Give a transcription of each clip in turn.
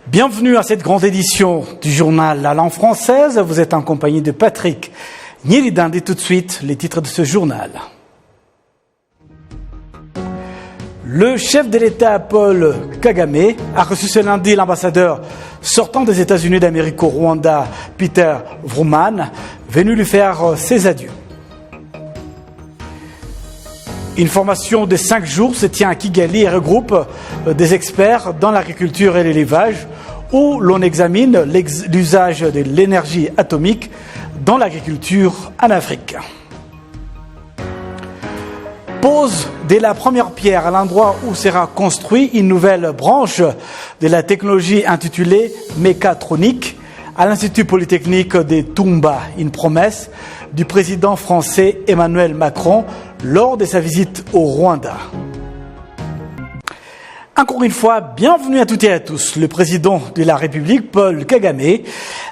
Bienvenue à cette grande édition du journal La Langue Française. Vous êtes en compagnie de Patrick Nyiridan. Et tout de suite, les titres de ce journal. Le chef de l'État, Paul Kagame, a reçu ce lundi l'ambassadeur sortant des États-Unis d'Amérique au Rwanda, Peter Vrooman, venu lui faire ses adieux. Une formation de 5 jours se tient à Kigali et regroupe des experts dans l'agriculture et l'élevage où l'on examine l'usage de l'énergie atomique dans l'agriculture en Afrique. Pose de la première pierre à l'endroit où sera construite une nouvelle branche de la technologie intitulée mécatronique à l'Institut Polytechnique de Tumba, une promesse du président français Emmanuel Macron lors de sa visite au Rwanda. Encore une fois, bienvenue à toutes et à tous. Le président de la République, Paul Kagame,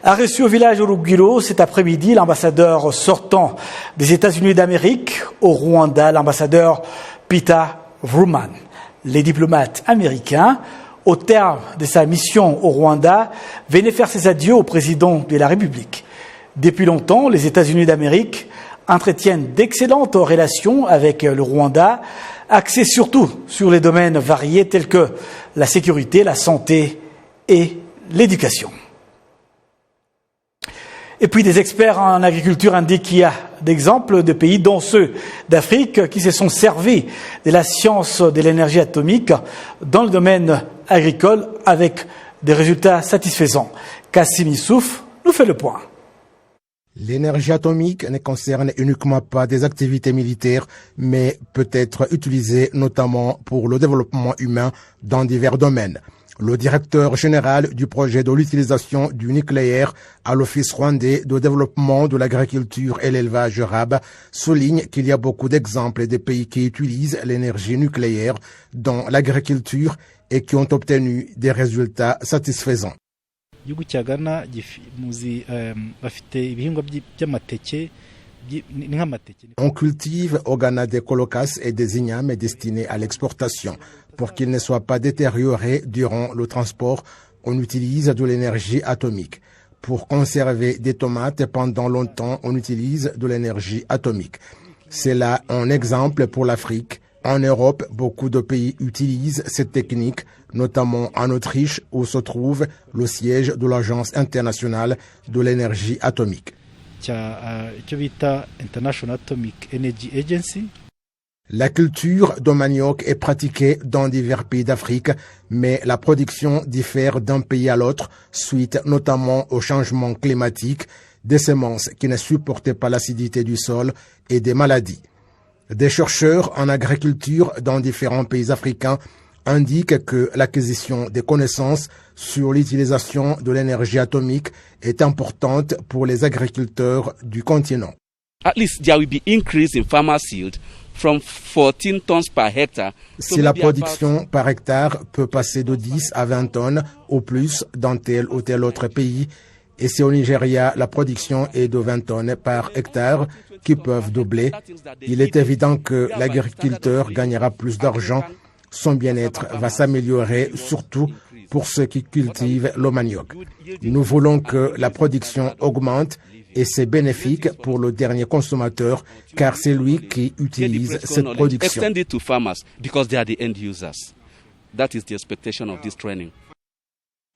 a reçu au village Urugwiro cet après-midi l'ambassadeur sortant des États-Unis d'Amérique au Rwanda, l'ambassadeur Peter Vrooman. Les diplomates américains, au terme de sa mission au Rwanda, venaient faire ses adieux au président de la République. Depuis longtemps, les États-Unis d'Amérique entretiennent d'excellentes relations avec le Rwanda, axées surtout sur les domaines variés tels que la sécurité, la santé et l'éducation. Et puis des experts en agriculture indiquent qu'il y a d'exemples de pays, dont ceux d'Afrique, qui se sont servis de la science de l'énergie atomique dans le domaine agricole avec des résultats satisfaisants. Kassim Issouf nous fait le point. L'énergie atomique ne concerne uniquement pas des activités militaires, mais peut être utilisée notamment pour le développement humain dans divers domaines. Le directeur général du projet de l'utilisation du nucléaire à l'Office rwandais de développement de l'agriculture et l'élevage RAB souligne qu'il y a beaucoup d'exemples de pays qui utilisent l'énergie nucléaire dans l'agriculture et qui ont obtenu des résultats satisfaisants. Igihugu cya Ghana muzi bafite ibihingwa by'amateke n'amateke. On cultive au Ghana des colocas et des ignames destinés à l'exportation. Pour qu'ils ne soient pas détériorés durant le transport, on utilise de l'énergie atomique. Pour conserver des tomates pendant longtemps, on utilise de l'énergie atomique. C'est là un exemple pour l'Afrique. En Europe, beaucoup de pays utilisent cette technique, notamment en Autriche, où se trouve le siège de l'Agence internationale de l'énergie atomique. International Atomic Energy Agency. La culture de manioc est pratiquée dans divers pays d'Afrique, mais la production diffère d'un pays à l'autre, suite notamment au changement climatique, des semences qui ne supportaient pas l'acidité du sol et des maladies. Des chercheurs en agriculture dans différents pays africains indiquent que l'acquisition des connaissances sur l'utilisation de l'énergie atomique est importante pour les agriculteurs du continent. At least there will be increase in farmers' yield from 14 tons per hectare. Si la production par hectare peut passer de 10 à 20 tonnes ou plus dans tel ou tel autre pays, et si au Nigeria la production est de 20 tonnes par hectare, qui peuvent doubler, il est évident que l'agriculteur gagnera plus d'argent, son bien-être va s'améliorer, surtout pour ceux qui cultivent le manioc. Nous voulons que la production augmente et c'est bénéfique pour le dernier consommateur car c'est lui qui utilise cette production.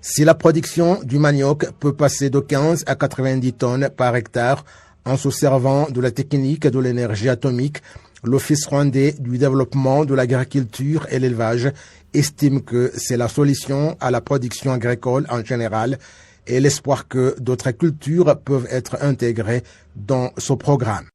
Si la production du manioc peut passer de 15 à 90 tonnes par hectare, en se servant de la technique de l'énergie atomique, l'Office rwandais du développement de l'agriculture et l'élevage estime que c'est la solution à la production agricole en général et l'espoir que d'autres cultures peuvent être intégrées dans ce programme.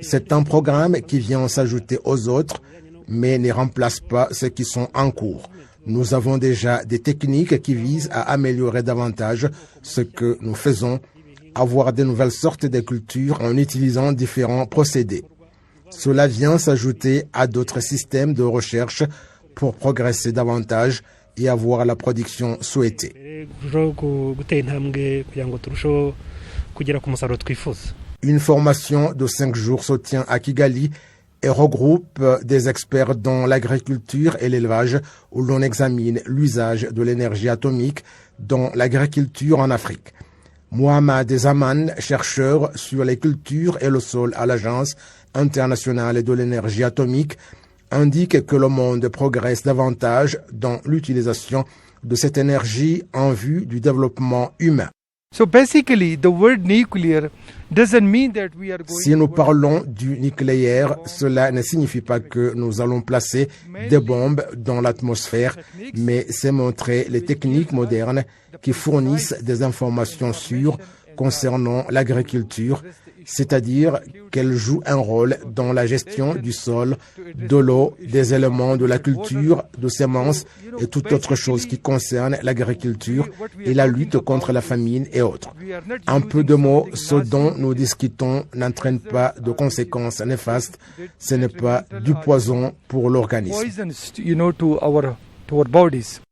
C'est un programme qui vient s'ajouter aux autres, mais ne remplace pas ceux qui sont en cours. Nous avons déjà des techniques qui visent à améliorer davantage ce que nous faisons, avoir de nouvelles sortes de cultures en utilisant différents procédés. Cela vient s'ajouter à d'autres systèmes de recherche pour progresser davantage et avoir la production souhaitée. Une formation de 5 jours se tient à Kigali et regroupe des experts dans l'agriculture et l'élevage où l'on examine l'usage de l'énergie atomique dans l'agriculture en Afrique. Mohamed Zaman, chercheur sur les cultures et le sol à l'Agence internationale de l'énergie atomique, indique que le monde progresse davantage dans l'utilisation de cette énergie en vue du développement humain. So basically, the word nuclear doesn't mean that we are going. Si nous parlons du nucléaire, cela ne signifie pas que nous allons placer des bombes dans l'atmosphère, mais c'est montrer les techniques modernes qui fournissent des informations sûres concernant l'agriculture, c'est-à-dire qu'elle joue un rôle dans la gestion du sol, de l'eau, des éléments de la culture, de semences et toute autre chose qui concerne l'agriculture et la lutte contre la famine et autres. En peu de mots, ce dont nous discutons n'entraîne pas de conséquences néfastes, ce n'est pas du poison pour l'organisme.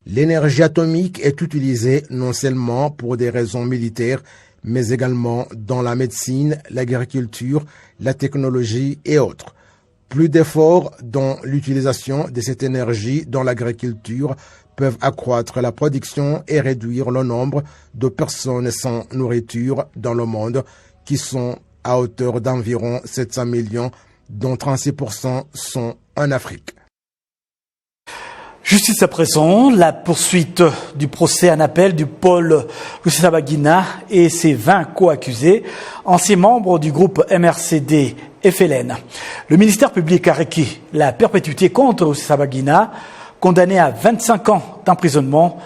L'énergie atomique est utilisée non seulement pour des raisons militaires, mais également dans la médecine, l'agriculture, la technologie et autres. Plus d'efforts dans l'utilisation de cette énergie dans l'agriculture peuvent accroître la production et réduire le nombre de personnes sans nourriture dans le monde, qui sont à hauteur d'environ 700 millions, dont 36% sont en Afrique. Justice à présent, la poursuite du procès en appel du Paul Rusesabagina et ses 20 co-accusés, anciens membres du groupe MRCD FLN. Le ministère public a requis la perpétuité contre Rusesabagina, condamné à 25 ans d'emprisonnement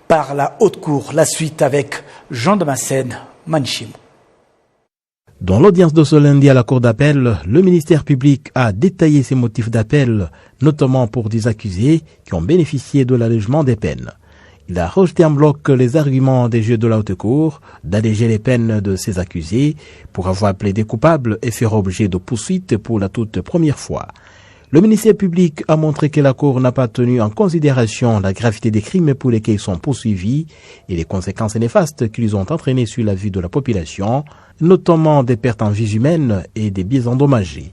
par la Haute Cour. La suite avec Jean Damascène Manchim. Dans l'audience de ce lundi à la Cour d'appel, le ministère public a détaillé ses motifs d'appel, notamment pour des accusés qui ont bénéficié de l'allègement des peines. Il a rejeté en bloc les arguments des juges de la Haute Cour d'alléger les peines de ces accusés pour avoir plaidé coupable et faire objet de poursuites pour la toute première fois. Le ministère public a montré que la Cour n'a pas tenu en considération la gravité des crimes pour lesquels ils sont poursuivis et les conséquences néfastes qu'ils ont entraînées sur la vie de la population, notamment des pertes en vies humaines et des biens endommagés.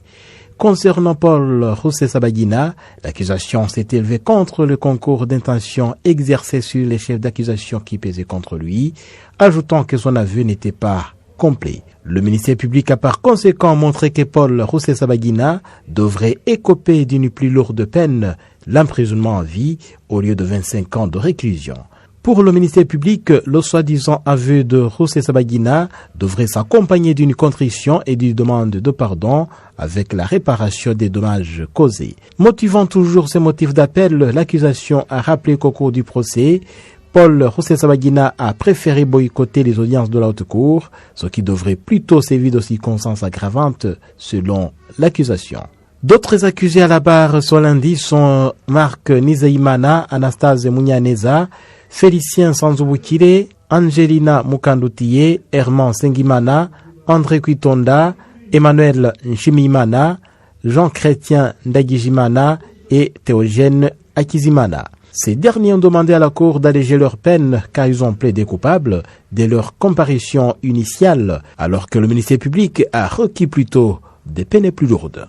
Concernant Paul Rusesabagina, l'accusation s'est élevée contre le concours d'intention exercé sur les chefs d'accusation qui pesaient contre lui, ajoutant que son aveu n'était pas complet. Le ministère public a par conséquent montré que Paul Rusesabagina devrait écoper d'une plus lourde peine, l'emprisonnement à vie, au lieu de 25 ans de réclusion. Pour le ministère public, le soi-disant aveu de Rusesabagina devrait s'accompagner d'une contrition et d'une demande de pardon avec la réparation des dommages causés. Motivant toujours ses motifs d'appel, l'accusation a rappelé qu'au cours du procès, Paul Rusesabagina a préféré boycotter les audiences de la Haute Cour, ce qui devrait plutôt servir de circonstances aggravantes selon l'accusation. D'autres accusés à la barre ce lundi sont Marc Nizeimana, Anastase Mounianeza, Félicien Sanzubukire, Angelina Mukandutiye, Herman Sengimana, André Kwitonda, Emmanuel Nshimimana, Jean-Chrétien Ndagijimana et Théogène Akizimana. Ces derniers ont demandé à la Cour d'alléger leur peine car ils ont plaidé coupables dès leur comparution initiale, alors que le ministère public a requis plutôt des peines plus lourdes.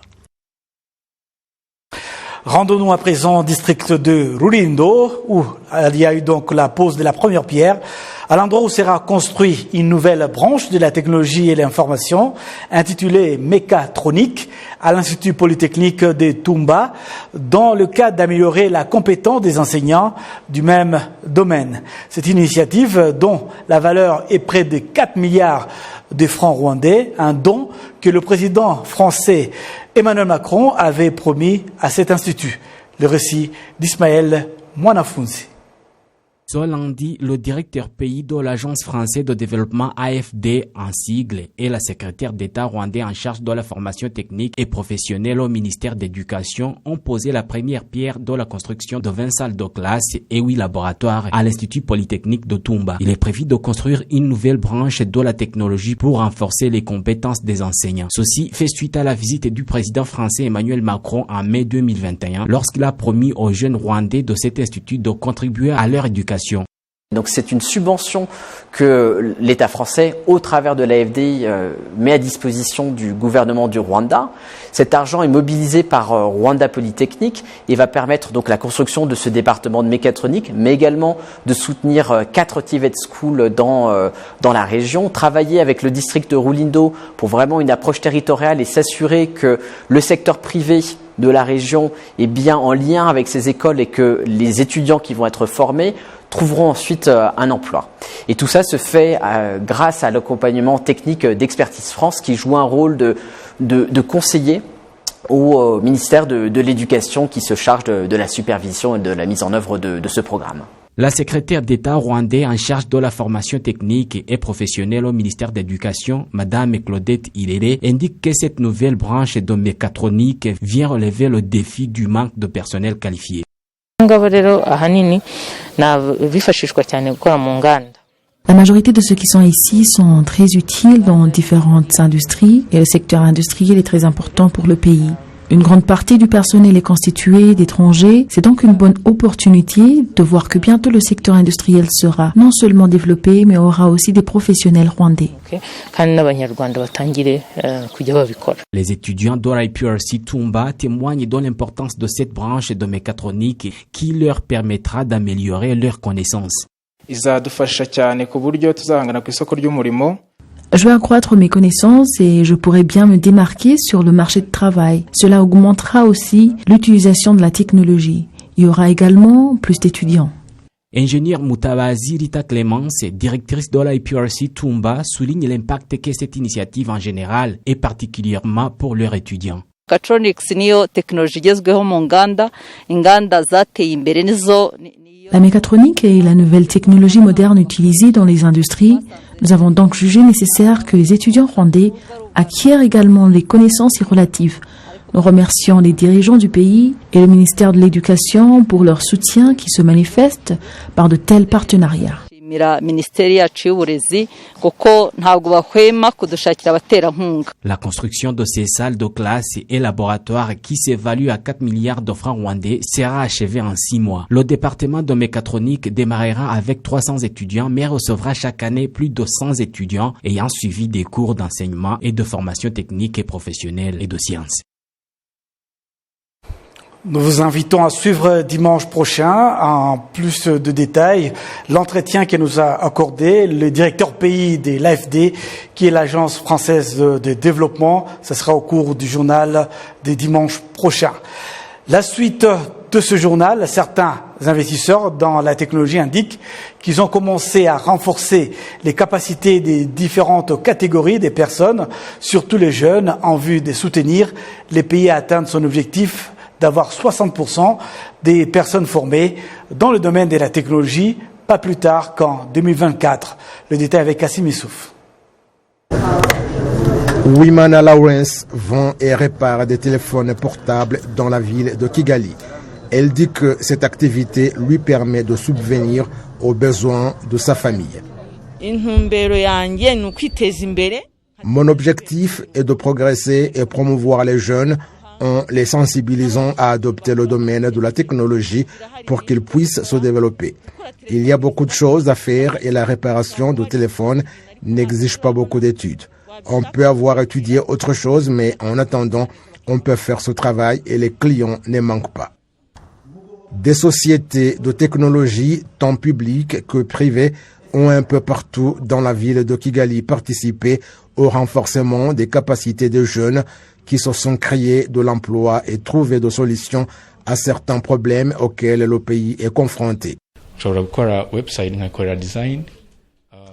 Rendons-nous à présent au district de Rulindo, où il y a eu donc la pose de la première pierre, à l'endroit où sera construite une nouvelle branche de la technologie et l'information, intitulée Mécatronique, à l'Institut Polytechnique de Tumba, dans le cadre d'améliorer la compétence des enseignants du même domaine. Cette initiative, dont la valeur est près de 4 milliards de francs rwandais, un don que le président français Emmanuel Macron avait promis à cet institut. Le récit d'Ismaël Mwanafunzi. Ce lundi, le directeur pays de l'Agence française de développement AFD en sigle et la secrétaire d'État rwandais en charge de la formation technique et professionnelle au ministère d'éducation ont posé la première pierre de la construction de 20 salles de classe et 8 laboratoires à l'Institut Polytechnique de Tumba. Il est prévu de construire une nouvelle branche de la technologie pour renforcer les compétences des enseignants. Ceci fait suite à la visite du président français Emmanuel Macron en mai 2021 lorsqu'il a promis aux jeunes Rwandais de cet institut de contribuer à leur éducation. Donc c'est une subvention que l'État français, au travers de l'AFD, met à disposition du gouvernement du Rwanda. Cet argent est mobilisé par Rwanda Polytechnique et va permettre donc la construction de ce département de mécatronique, mais également de soutenir 4 TVET schools dans la région, travailler avec le district de Rulindo pour vraiment une approche territoriale et s'assurer que le secteur privé de la région est bien en lien avec ces écoles et que les étudiants qui vont être formés trouveront ensuite un emploi. Et tout ça se fait grâce à l'accompagnement technique d'Expertise France qui joue un rôle de conseiller au ministère de l'Éducation qui se charge de la supervision et de la mise en œuvre de ce programme. La secrétaire d'État rwandais en charge de la formation technique et professionnelle au ministère de l'Éducation, Madame Claudette Irere, indique que cette nouvelle branche de mécatronique vient relever le défi du manque de personnel qualifié. La majorité de ceux qui sont ici sont très utiles dans différentes industries et le secteur industriel est très important pour le pays. Une grande partie du personnel est constituée d'étrangers. C'est donc une bonne opportunité de voir que bientôt le secteur industriel sera non seulement développé, mais aura aussi des professionnels rwandais. Les étudiants d'IPRC Tumba témoignent de l'importance de cette branche de mécatronique qui leur permettra d'améliorer leurs connaissances. Je vais accroître mes connaissances et je pourrai bien me démarquer sur le marché de travail. Cela augmentera aussi l'utilisation de la technologie. Il y aura également plus d'étudiants. Ingénieure Mutabazi Rita Clémence, directrice de l'IPRC Tumba, souligne l'impact que cette initiative en général et particulièrement pour leurs étudiants. La mécatronique est la nouvelle technologie moderne utilisée dans les industries. Nous avons donc jugé nécessaire que les étudiants rwandais acquièrent également les connaissances y relatives. Nous remercions les dirigeants du pays et le ministère de l'Éducation pour leur soutien qui se manifeste par de tels partenariats. La construction de ces salles de classe et laboratoires qui s'évaluent à 4 milliards de francs rwandais sera achevée en 6 mois. Le département de mécatronique démarrera avec 300 étudiants mais recevra chaque année plus de 100 étudiants ayant suivi des cours d'enseignement et de formation technique et professionnelle et de sciences. Nous vous invitons à suivre dimanche prochain, en plus de détails, l'entretien que nous a accordé le directeur pays de l'AFD, qui est l'Agence française de développement. Ce sera au cours du journal de dimanche prochain. La suite de ce journal, certains investisseurs dans la technologie indiquent qu'ils ont commencé à renforcer les capacités des différentes catégories des personnes, surtout les jeunes, en vue de soutenir les pays à atteindre son objectif d'avoir 60% des personnes formées dans le domaine de la technologie, pas plus tard qu'en 2024. Le détail avec Kassim Issouf. Wimana Lawrence vend et répare des téléphones portables dans la ville de Kigali. Elle dit que cette activité lui permet de subvenir aux besoins de sa famille. Mon objectif est de progresser et promouvoir les jeunes en les sensibilisant à adopter le domaine de la technologie pour qu'ils puissent se développer. Il y a beaucoup de choses à faire et la réparation de téléphones n'exige pas beaucoup d'études. On peut avoir étudié autre chose, mais en attendant, on peut faire ce travail et les clients ne manquent pas. Des sociétés de technologie, tant publiques que privées, ont un peu partout dans la ville de Kigali participé au renforcement des capacités des jeunes qui se sont créés de l'emploi et trouvé des solutions à certains problèmes auxquels le pays est confronté.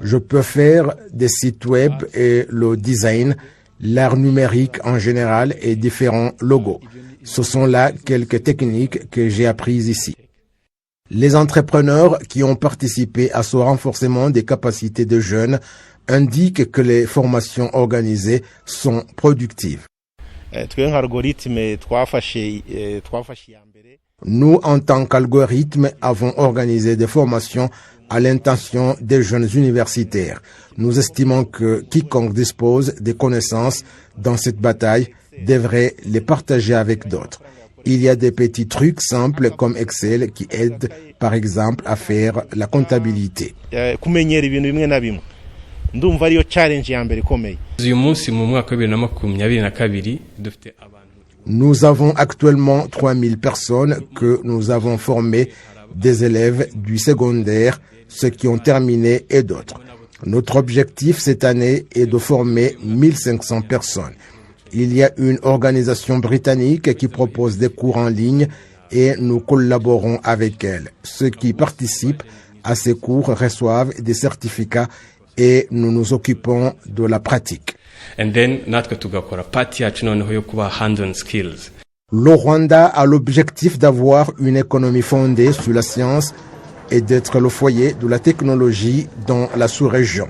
Je peux faire des sites web et le design, l'art numérique en général et différents logos. Ce sont là quelques techniques que j'ai apprises ici. Les entrepreneurs qui ont participé à ce renforcement des capacités des jeunes indiquent que les formations organisées sont productives. Nous, en tant qu'algorithme, avons organisé des formations à l'intention des jeunes universitaires. Nous estimons que quiconque dispose des connaissances dans cette bataille devrait les partager avec d'autres. Il y a des petits trucs simples comme Excel qui aident par exemple à faire la comptabilité. Nous avons actuellement 3000 personnes que nous avons formées, des élèves du secondaire, ceux qui ont terminé et d'autres. Notre objectif cette année est de former 1500 personnes. Il y a une organisation britannique qui propose des cours en ligne et nous collaborons avec elle. Ceux qui participent à ces cours reçoivent des certificats et nous nous occupons de la pratique. Le Rwanda a l'objectif d'avoir une économie fondée sur la science et d'être le foyer de la technologie dans la sous-région.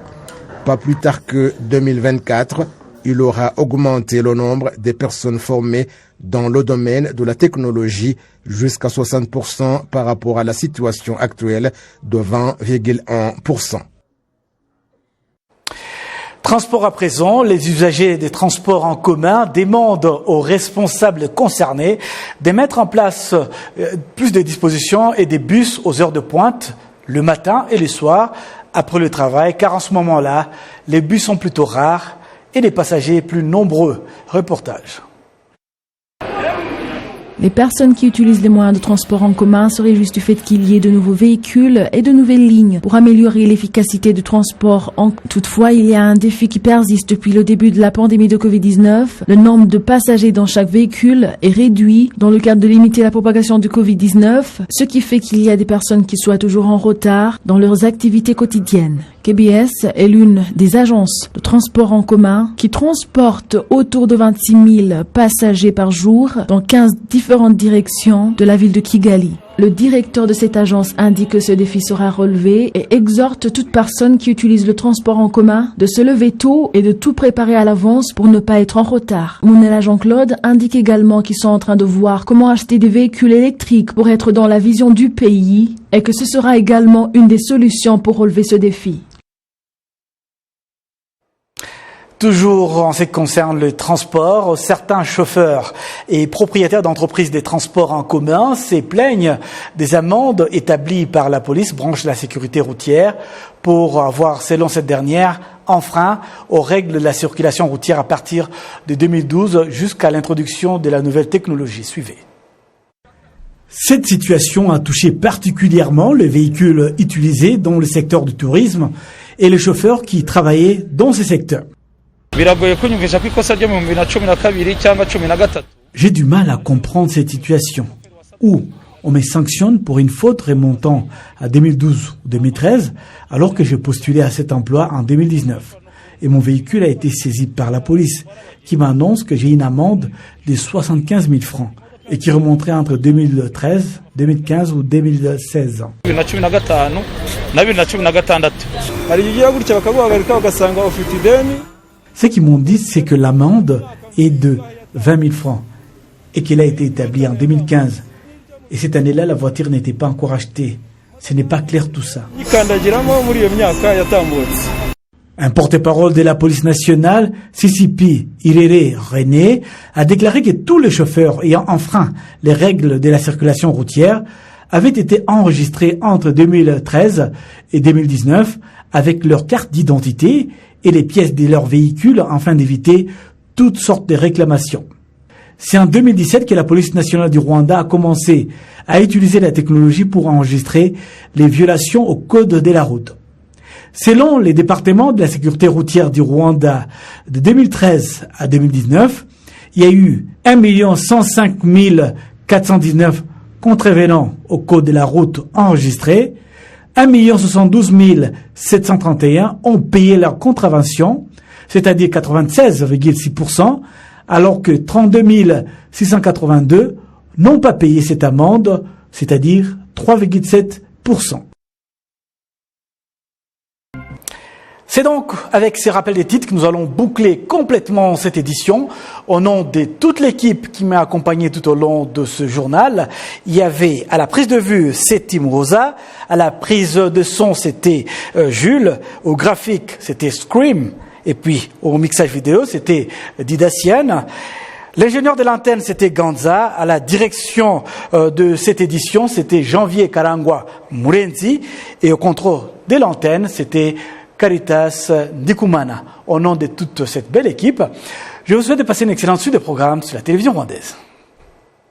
Pas plus tard que 2024, il aura augmenté le nombre des personnes formées dans le domaine de la technologie jusqu'à 60% par rapport à la situation actuelle de 20,1%. Transport à présent, les usagers des transports en commun demandent aux responsables concernés de mettre en place plus de dispositions et des bus aux heures de pointe, le matin et le soir, après le travail, car en ce moment-là, les bus sont plutôt rares et les passagers plus nombreux. Reportage. Les personnes qui utilisent les moyens de transport en commun se réjouissent du fait qu'il y ait de nouveaux véhicules et de nouvelles lignes pour améliorer l'efficacité du transport. Toutefois, il y a un défi qui persiste depuis le début de la pandémie de Covid-19. Le nombre de passagers dans chaque véhicule est réduit dans le cadre de limiter la propagation du Covid-19, ce qui fait qu'il y a des personnes qui soient toujours en retard dans leurs activités quotidiennes. KBS est l'une des agences de transport en commun qui transporte autour de 26 000 passagers par jour dans 15 différentes directions de la ville de Kigali. Le directeur de cette agence indique que ce défi sera relevé et exhorte toute personne qui utilise le transport en commun de se lever tôt et de tout préparer à l'avance pour ne pas être en retard. Mounela Jean-Claude indique également qu'ils sont en train de voir comment acheter des véhicules électriques pour être dans la vision du pays et que ce sera également une des solutions pour relever ce défi. Toujours en ce qui concerne le transport, certains chauffeurs et propriétaires d'entreprises des transports en commun se plaignent des amendes établies par la police, branche de la sécurité routière, pour avoir, selon cette dernière, enfreint aux règles de la circulation routière à partir de 2012 jusqu'à l'introduction de la nouvelle technologie. Suivez. Cette situation a touché particulièrement les véhicules utilisés dans le secteur du tourisme et les chauffeurs qui travaillaient dans ces secteurs. J'ai du mal à comprendre cette situation où on me sanctionne pour une faute remontant à 2012 ou 2013 alors que j'ai postulé à cet emploi en 2019. Et mon véhicule a été saisi par la police qui m'annonce que j'ai une amende de 75 000 francs et qui remonterait entre 2013, 2015 ou 2016. Ce qu'ils m'ont dit, c'est que l'amende est de 20 000 francs et qu'elle a été établie en 2015. Et cette année-là, la voiture n'était pas encore achetée. Ce n'est pas clair tout ça. Un porte-parole de la police nationale, Sisipi Irere René, a déclaré que tous les chauffeurs ayant enfreint les règles de la circulation routière avaient été enregistrés entre 2013 et 2019 avec leur carte d'identité et les pièces de leur véhicule afin d'éviter toutes sortes de réclamations. C'est en 2017 que la police nationale du Rwanda a commencé à utiliser la technologie pour enregistrer les violations au code de la route. Selon les départements de la sécurité routière du Rwanda, de 2013 à 2019, il y a eu 1 105 419 contrevenants au code de la route enregistrés. 1 72 731 ont payé leur contravention, c'est-à-dire 96,6%, alors que 32 682 n'ont pas payé cette amende, c'est-à-dire 3,7%. C'est donc avec ces rappels des titres que nous allons boucler complètement cette édition. Au nom de toute l'équipe qui m'a accompagné tout au long de ce journal, il y avait à la prise de vue, c'était Rosa, à la prise de son, c'était Jules, au graphique, c'était Scream, et puis au mixage vidéo, c'était Didacienne. L'ingénieur de l'antenne, c'était Ganza. À la direction de cette édition, c'était Janvier Karangwa Murenzi. Et au contrôle de l'antenne, c'était Caritas Ndikumana. Au nom de toute cette belle équipe, je vous souhaite de passer une excellente suite de programmes sur la télévision rwandaise.